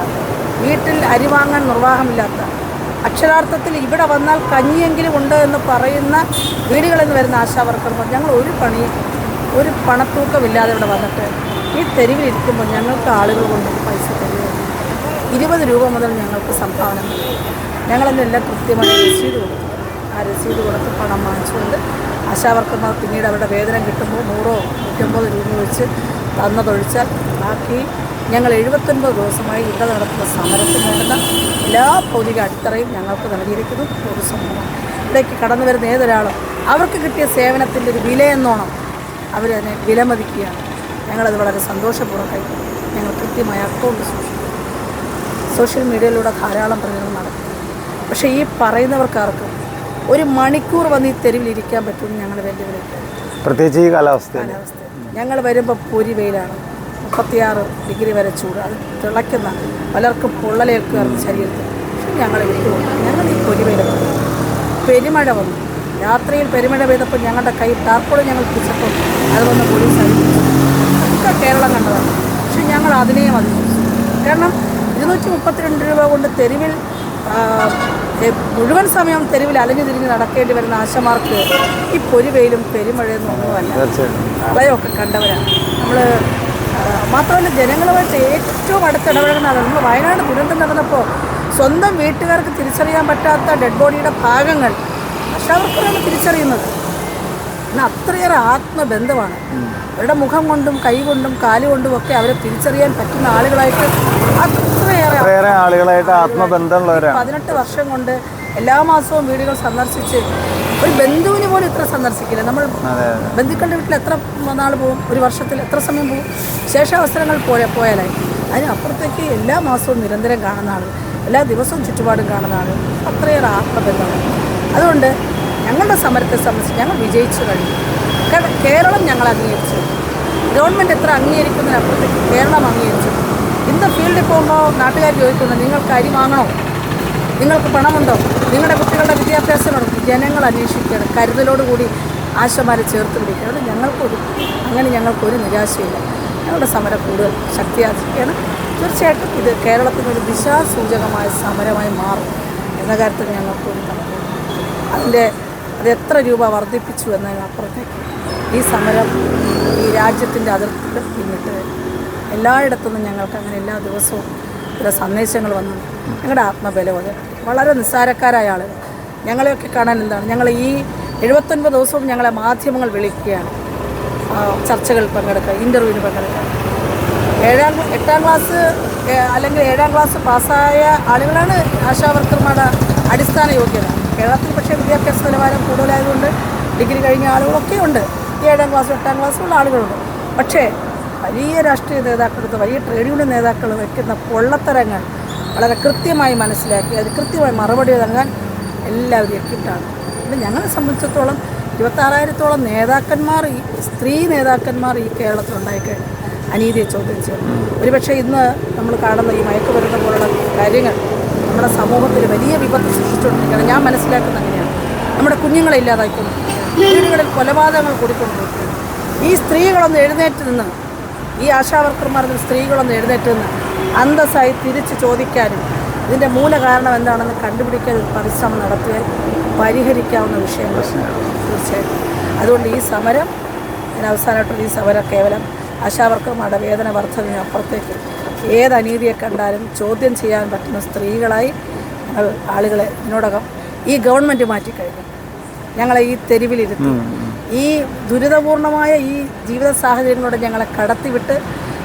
വീട്ടിൽ അരി വാങ്ങാൻ നിർവാഹമില്ലാത്ത, അക്ഷരാർത്ഥത്തിൽ ഇവിടെ വന്നാൽ കഞ്ഞിയെങ്കിലും ഉണ്ട് എന്ന് പറയുന്ന വീടുകളിൽ നിന്ന് വരുന്ന ആശാവർക്കർമാർ ഞങ്ങൾ ഒരു പണത്തൂക്കമില്ലാതെ ഇവിടെ വന്നിട്ട് ഈ തെരുവിലിരിക്കുമ്പോൾ ഞങ്ങൾക്ക് ആളുകൾ കൊണ്ട് പൈസ തരികയാണ്. 20 രൂപ മുതൽ ഞങ്ങൾക്ക് സംഭാവന നൽകി. ഞങ്ങളതിനെല്ലാം കൃത്യമായി രസീത് കൊടുത്തു. ആ രസീത് കൊടുത്ത് പണം വാങ്ങിച്ചുകൊണ്ട് ആശാവർക്കർമാർ പിന്നീട് അവരുടെ വേതനം കിട്ടുമ്പോൾ 100-150 രൂപ വെച്ച് തന്നതൊഴിച്ചാൽ ബാക്കി ഞങ്ങൾ 79 ദിവസമായി ഇവിടെ നടത്തുന്ന സമരത്തിന് വേണ്ടുന്ന എല്ലാ ഭൗതിക അടിത്തറയും ഞങ്ങൾക്ക് നൽകിയിരിക്കുന്നു. പൊതുസമൂഹമാണ് ഇവിടേക്ക് കടന്നു വരുന്ന ഏതൊരാളും അവർക്ക് കിട്ടിയ സേവനത്തിൻ്റെ ഒരു വിലയെന്നോണം അവരതിനെ വിലമതിക്കുകയാണ്. ഞങ്ങളത് വളരെ സന്തോഷപൂർവ്വം കഴിക്കുന്നു. ഞങ്ങൾ കൃത്യമായ അക്കൗണ്ട് സൂക്ഷിക്കുന്നു. സോഷ്യൽ മീഡിയയിലൂടെ ധാരാളം പ്രചരണം നടത്തുന്നു. പക്ഷേ ഈ പറയുന്നവർക്കാർക്കും 1 മണിക്കൂർ വന്ന് ഈ തെരുവിലിരിക്കാൻ പറ്റുമെന്ന് ഞങ്ങൾ വെല്ലുവിളിക്കുകയാണ്. പ്രത്യേകിച്ച് ഈ കാലാവസ്ഥ ഞങ്ങൾ വരുമ്പോൾ പൊരി വെയിലാണ്, 36 ഡിഗ്രി വരെ ചൂട്, അത് തിളയ്ക്കുന്ന പലർക്കും പൊള്ളലേൽക്കുകയാണ് ശരീരത്തിൽ. പക്ഷെ ഞങ്ങളെ വിട്ടുകൊണ്ട് ഞങ്ങൾ ഈ പൊരി വെയിലത്ത് പെരുമഴ വന്നു. രാത്രിയിൽ പെരുമഴ പെയ്തപ്പോൾ ഞങ്ങളുടെ കൈ ടാർപ്പോളും ഞങ്ങൾ പിടിച്ചപ്പോൾ അത് വന്ന് പോലീസ് അറിയിച്ചു. ഒക്കെ കേരളം കണ്ടതാണ്. പക്ഷെ ഞങ്ങൾ അതിനെയും അതിജീവിച്ചു. കാരണം 232 രൂപ കൊണ്ട് തെരുവിൽ മുഴുവൻ സമയം തെരുവിൽ അലഞ്ഞു തിരിഞ്ഞ് നടക്കേണ്ടി വരുന്ന ആശമാർക്ക് ഈ പൊരിവെയിലും പെരുമഴയൊന്നും ഒന്നുമല്ല. പ്രളയമൊക്കെ കണ്ടവരാണ് നമ്മൾ. മാത്രമല്ല ജനങ്ങളുമായിട്ട് ഏറ്റവും അടുത്ത് ഇടപെടുന്ന ആളാണ്. നമ്മൾ വയനാട് ദുരന്തം നടന്നപ്പോൾ സ്വന്തം വീട്ടുകാർക്ക് തിരിച്ചറിയാൻ പറ്റാത്ത ഡെഡ് ബോഡിയുടെ ഭാഗങ്ങൾ ആശാവർക്കറാണ് തിരിച്ചറിയുന്നത്. എന്നാൽ അത്രയേറെ ആത്മബന്ധമാണ്. അവരുടെ മുഖം കൊണ്ടും കൈ കൊണ്ടും കാലുകൊണ്ടും ഒക്കെ അവരെ തിരിച്ചറിയാൻ പറ്റുന്ന ആളുകളായിട്ട് അത്രയേറെ ആളുകളായിട്ട് ആത്മബന്ധമുള്ളവരാണ്. 18 വർഷം കൊണ്ട് എല്ലാ മാസവും വീടുകൾ സന്ദർശിച്ച് ഒരു ബന്ധുവിന് പോലും ഇത്ര സന്ദർശിക്കില്ല. നമ്മൾ ബന്ധുക്കളുടെ വീട്ടിൽ എത്ര നാൾ പോകും? ഒരു വർഷത്തിൽ എത്ര സമയം പോകും? ശേഷാവസരങ്ങൾ പോയാലായി. അതിനപ്പുറത്തേക്ക് എല്ലാ മാസവും നിരന്തരം കാണുന്ന ആൾ, എല്ലാ ദിവസവും ചുറ്റുപാടും കാണുന്ന ആൾ, അത്രയേറെ ആത്മബന്ധമാണ്. അതുകൊണ്ട് ഞങ്ങളുടെ സമരത്തെ സംബന്ധിച്ച് ഞങ്ങൾ വിജയിച്ചു കഴിഞ്ഞു. കേരളം ഞങ്ങൾ അംഗീകരിച്ചു. ഗവൺമെൻറ് എത്ര അംഗീകരിക്കുന്നതിനപ്പുറത്തേക്ക് കേരളം അംഗീകരിച്ചു. ഇന്ന് ഫീൽഡിൽ പോകുമ്പോൾ നാട്ടുകാർ ചോദിക്കുന്നത് നിങ്ങൾക്ക് അരി വാങ്ങണോ, നിങ്ങൾക്ക് പണമുണ്ടോ, നിങ്ങളുടെ കുട്ടികളുടെ വിദ്യാഭ്യാസമുണ്ടോ? ജനങ്ങൾ അന്വേഷിക്കുകയാണ്. കരുതലോടുകൂടി ആശമാരെ ചേർത്ത് പിടിക്കുകയാണ്. ഞങ്ങൾക്കൊരു നിരാശയില്ല. ഞങ്ങളുടെ സമരം കൂടുതൽ ശക്തിയാർജിക്കുകയാണ്. തീർച്ചയായിട്ടും ഇത് കേരളത്തിനൊരു ദിശാസൂചകമായ സമരമായി മാറും എന്ന കാര്യത്തിൽ ഞങ്ങൾക്കൊരു തലമുറ. അത് എത്ര രൂപ വർദ്ധിപ്പിച്ചു എന്നതിനപ്പുറത്തേക്ക് ഈ സമരം ഈ രാജ്യത്തിൻ്റെ അതിർത്തികൾ പിന്നിട്ട് എല്ലായിടത്തുനിന്നും ഞങ്ങൾക്ക് അങ്ങനെ എല്ലാ ദിവസവും ചില സന്ദേശങ്ങൾ വന്നു. ഞങ്ങളുടെ ആത്മബലം വളരെ നിസ്സാരക്കാരായ ആളുകൾ ഞങ്ങളെയൊക്കെ കാണാൻ എന്താണ്, ഞങ്ങൾ ഈ 79 ദിവസവും ഞങ്ങളെ മാധ്യമങ്ങൾ വിളിക്കുകയാണ്. ചർച്ചകളിൽ പങ്കെടുക്കുക, ഇൻ്റർവ്യൂവിന് പങ്കെടുക്കുക. 8ാം ക്ലാസ് അല്ലെങ്കിൽ 7ാം ക്ലാസ് പാസ്സായ ആളുകളാണ് ആശാവർക്കർമാരുടെ അടിസ്ഥാന യോഗ്യത. കേരളത്തിൽ പക്ഷേ വിദ്യാഭ്യാസ നിലവാരം കൂടുതലായതുകൊണ്ട് ഡിഗ്രി കഴിഞ്ഞ ആളുകളൊക്കെ ഉണ്ട്. 7ാം ക്ലാസ്സും 8ാം ക്ലാസ്സുള്ള ആളുകളുണ്ട്. പക്ഷേ വലിയ രാഷ്ട്രീയ നേതാക്കളെടുത്ത് വലിയ ട്രേഡ് യൂണിയൻ നേതാക്കൾ വയ്ക്കുന്ന പൊള്ളത്തരങ്ങൾ വളരെ കൃത്യമായി മനസ്സിലാക്കി അത് കൃത്യമായി മറുപടി നൽകാൻ എല്ലാവരും എത്തിയിട്ടാണ്. പിന്നെ ഞങ്ങളെ സംബന്ധിച്ചിടത്തോളം 26,000-ഓളം നേതാക്കന്മാർ, സ്ത്രീ നേതാക്കന്മാർ ഈ കേരളത്തിലുണ്ടായിക്കഴിഞ്ഞു അനീതിയെ ചോദ്യം ചെയ്യും. ഒരുപക്ഷെ ഇന്ന് നമ്മൾ കാണുന്ന ഈ മയക്കുമരുന്ന് പോലുള്ള കാര്യങ്ങൾ നമ്മുടെ സമൂഹത്തിൽ വലിയ വിപത്ത് സൃഷ്ടിച്ചുകൊണ്ടിരിക്കുകയാണ്. ഞാൻ മനസ്സിലാക്കുന്ന അങ്ങനെയാണ്. നമ്മുടെ കുഞ്ഞുങ്ങളെ ഇല്ലാതായിക്കൊണ്ടിരിക്കുകയാണ്. വീടുകളിൽ കൊലപാതകങ്ങൾ കൂടിക്കൊണ്ടിരിക്കുകയാണ്. ഈ സ്ത്രീകളൊന്ന് എഴുന്നേറ്റ് നിന്ന്, ഈ ആശാവർക്കർമാരുടെ സ്ത്രീകളൊന്ന് എഴുന്നേറ്റ് നിന്ന് അന്തസ്സായി തിരിച്ച് ചോദിക്കാനും ഇതിൻ്റെ മൂല കാരണം എന്താണെന്ന് കണ്ടുപിടിക്കാൻ ഒരു പരിശ്രമം നടത്തിയാൽ പരിഹരിക്കാവുന്ന വിഷയങ്ങൾ തീർച്ചയായിട്ടും. അതുകൊണ്ട് ഈ സമരം, ഞാൻ അവസാനമായിട്ടുള്ള ഈ സമരം കേവലം ആശാവർക്കർമാരുടെ വേതന വർദ്ധനയപ്പുറത്തേക്ക് ഏത് അനീതിയെ കണ്ടാലും ചോദ്യം ചെയ്യാൻ പറ്റുന്ന സ്ത്രീകളായി ഞങ്ങൾ ആളുകളെ ഇതിനോടകം ഈ ഗവൺമെൻറ് മാറ്റിക്കഴിഞ്ഞു. ഞങ്ങളെ ഈ തെരുവിലിരുത്തി ഈ ദുരിതപൂർണമായ ഈ ജീവിത സാഹചര്യങ്ങളോട് ഞങ്ങളെ കടത്തിവിട്ട്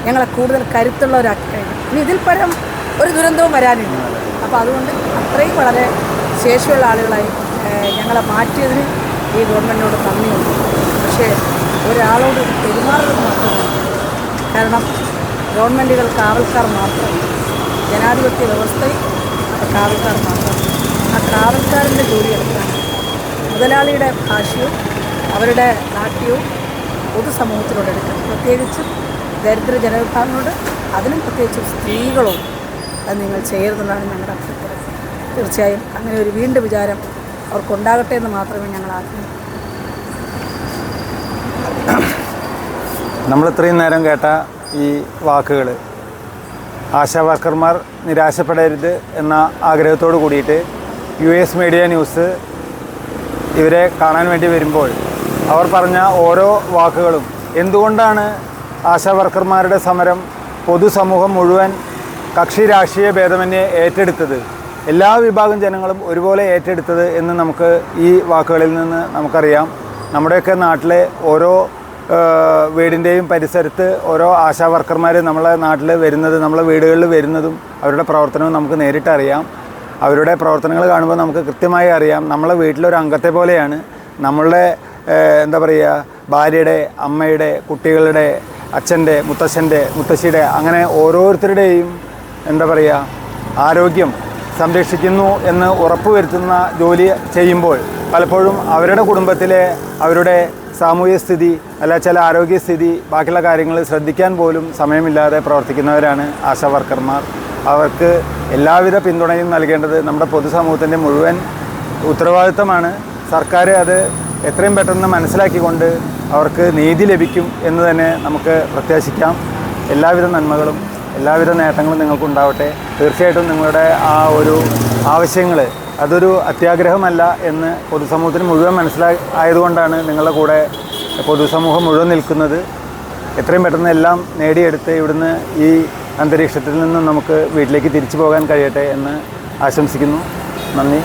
ഞങ്ങളെ കൂടുതൽ കരുത്തുള്ളവരാക്കി കഴിഞ്ഞു. ഇനി ഇതിൽ പരം ഒരു ദുരന്തവും വരാനില്ല. അപ്പോൾ അതുകൊണ്ട് അത്രയും വളരെ ശേഷിയുള്ള ആളുകളായി ഞങ്ങളെ മാറ്റിയതിന് ഈ ഗവൺമെൻറ്റിനോട് നന്ദിയുണ്ട്. പക്ഷേ ഒരാളോട് പെരുമാറുന്നത് മാത്രമല്ല. കാരണം ഗവൺമെൻറ്റുകൾ കാവൽക്കാർ മാത്രം, ജനാധിപത്യ വ്യവസ്ഥയിൽ കാവൽക്കാർ മാത്രം. ആ കാവൽക്കാരൻ്റെ ജോലിയെടുക്കാൻ മുതലാളിയുടെ ഭാഷയും അവരുടെ നാട്യവും പൊതുസമൂഹത്തിനോട് എടുക്കണം. പ്രത്യേകിച്ചും ദരിദ്ര ജനവിഭാഗങ്ങളോട്, അതിനും പ്രത്യേകിച്ചും സ്ത്രീകളോട് അത് നിങ്ങൾ ചെയ്യരുതെന്നാണ് ഞങ്ങളുടെ അഭ്യർത്ഥന. തീർച്ചയായും അങ്ങനെ ഒരു വീണ്ടും വിചാരം അവർക്കുണ്ടാകട്ടെ എന്ന് മാത്രമേ ഞങ്ങൾ ആഗ്രഹിക്കൂ. നമ്മൾ ഇത്രയും നേരം കേട്ട ഈ വാക്കുകൾ ആശാ വർക്കർമാർ നിരാശപ്പെടരുത് എന്ന ആഗ്രഹത്തോട് കൂടിയിട്ട് US മീഡിയ ന്യൂസ് ഇവരെ കാണാൻ വേണ്ടി വരുമ്പോൾ അവർ പറഞ്ഞ ഓരോ വാക്കുകളും എന്തുകൊണ്ടാണ് ആശാ വർക്കർമാരുടെ സമരം പൊതുസമൂഹം മുഴുവൻ കക്ഷി രാഷ്ട്രീയ ഭേദമന്യേ ഏറ്റെടുത്തത്, എല്ലാ വിഭാഗം ജനങ്ങളും ഒരുപോലെ ഏറ്റെടുത്തത് എന്ന് നമുക്ക് ഈ വാക്കുകളിൽ നിന്ന് നമുക്കറിയാം. നമ്മുടെയൊക്കെ നാട്ടിലെ ഓരോ വീടിൻ്റെയും പരിസരത്ത് ഓരോ ആശാ വർക്കർമാർ നമ്മളെ നാട്ടിൽ വരുന്നത്, നമ്മളെ വീടുകളിൽ വരുന്നതും അവരുടെ പ്രവർത്തനവും നമുക്ക് നേരിട്ടറിയാം. അവരുടെ പ്രവർത്തനങ്ങൾ കാണുമ്പോൾ നമുക്ക് കൃത്യമായി അറിയാം നമ്മളെ വീട്ടിലൊരു അംഗത്തെ പോലെയാണ്. നമ്മളുടെ എന്താ പറയുക, ഭാര്യയുടെ, അമ്മയുടെ, കുട്ടികളുടെ, അച്ഛൻ്റെ, മുത്തശ്ശൻ്റെ, മുത്തശ്ശിയുടെ, അങ്ങനെ ഓരോരുത്തരുടെയും എന്താ പറയുക ആരോഗ്യം സംരക്ഷിക്കുന്നു എന്ന് ഉറപ്പുവരുത്തുന്ന ജോലി ചെയ്യുമ്പോൾ പലപ്പോഴും അവരുടെ കുടുംബത്തിലെ അവരുടെ സാമൂഹ്യ സ്ഥിതി അല്ല ചില ആരോഗ്യസ്ഥിതി ബാക്കിയുള്ള കാര്യങ്ങൾ ശ്രദ്ധിക്കാൻ പോലും സമയമില്ലാതെ പ്രവർത്തിക്കുന്നവരാണ് ആശാ വർക്കർമാർ. അവർക്ക് എല്ലാവിധ പിന്തുണയും നൽകേണ്ടത് നമ്മുടെ പൊതുസമൂഹത്തിൻ്റെ മുഴുവൻ ഉത്തരവാദിത്തമാണ്. സർക്കാർ അത് എത്രയും പെട്ടെന്ന് മനസ്സിലാക്കിക്കൊണ്ട് അവർക്ക് നീതി ലഭിക്കും എന്ന് തന്നെ നമുക്ക് പ്രത്യാശിക്കാം. എല്ലാവിധ നന്മകളും എല്ലാവിധ നേട്ടങ്ങളും നിങ്ങൾക്കുണ്ടാവട്ടെ. തീർച്ചയായിട്ടും നിങ്ങളുടെ ആ ഒരു ആവശ്യങ്ങൾ അതൊരു അത്യാഗ്രഹമല്ല എന്ന് പൊതുസമൂഹത്തിന് മുഴുവൻ ആയതുകൊണ്ടാണ് നിങ്ങളുടെ കൂടെ പൊതുസമൂഹം മുഴുവൻ നിൽക്കുന്നത്. എത്രയും പെട്ടെന്ന് എല്ലാം നേടിയെടുത്ത് ഇവിടുന്ന് ഈ അന്തരീക്ഷത്തിൽ നിന്നും നമുക്ക് വീട്ടിലേക്ക് തിരിച്ചു പോകാൻ കഴിയട്ടെ എന്ന് ആശംസിക്കുന്നു. നന്ദി.